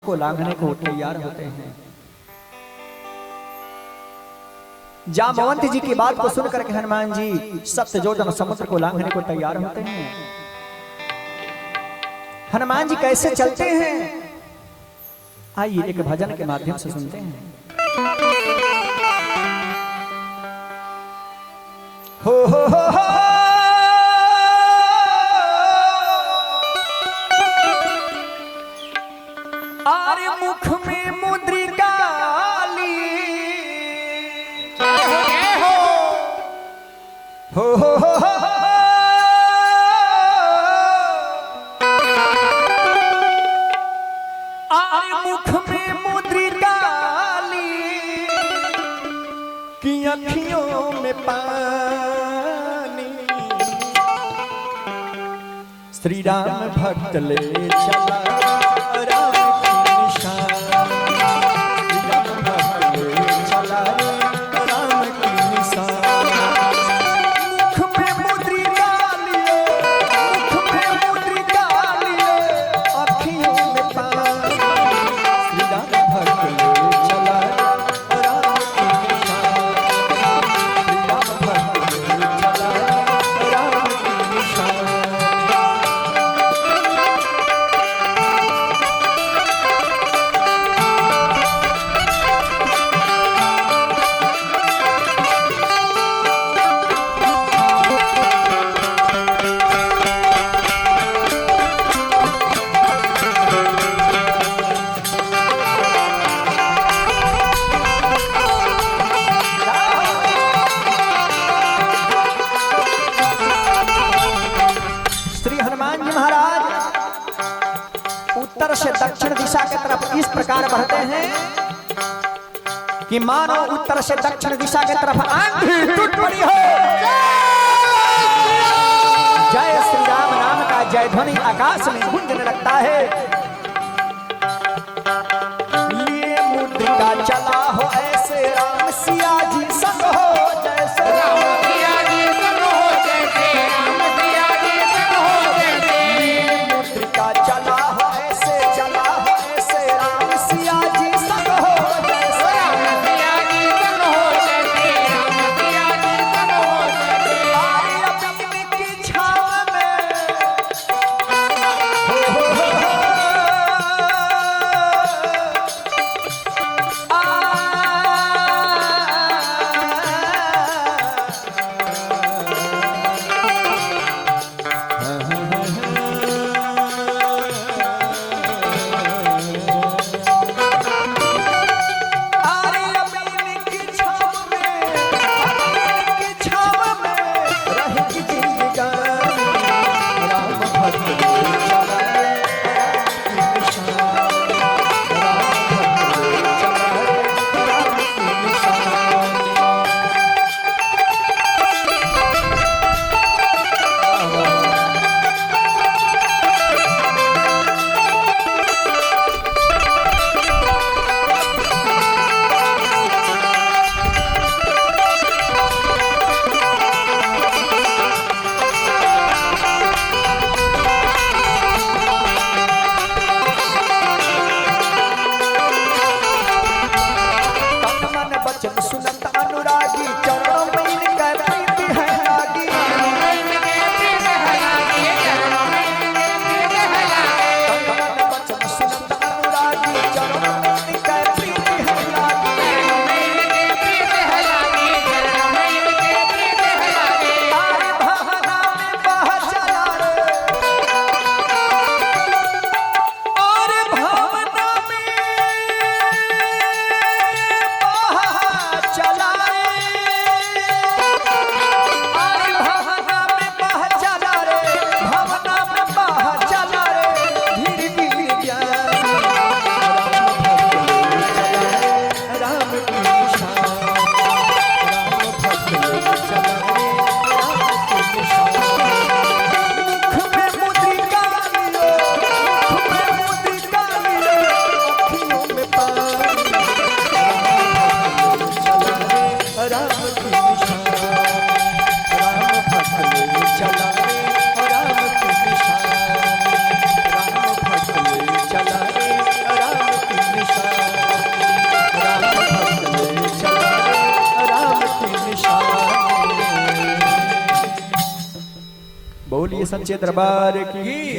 को लांघने को तैयार होते हैं। जामवंत जी की बात को सुनकर के हनुमान जी सप्तयोजन समुद्र को लांघने को तैयार होते हैं। हनुमान जी कैसे चलते हैं, आइए एक भजन के माध्यम से सुनते हैं। हो आरे मुख में मुद्रिका ली, हो आरे मुख में मुद्रिका ली कि अखियों में पानी। श्री राम भक्त ले चला उत्तर से दक्षिण दिशा की तरफ इस प्रकार बढ़ते हैं कि मानो उत्तर से दक्षिण दिशा की तरफ आंधी टूट पड़ी हो। जय श्री राम नाम का जय ध्वनि आकाश में गूंजने लगता है। लिए मुद्रिका चला हो ऐसे राम सिया जी संग हो, जैसे राम सिया जी संग हो, जैसे राम सिया जी संग हो, जैसे मुद्रिका चला हो बोलिए सच्चे दरबार की।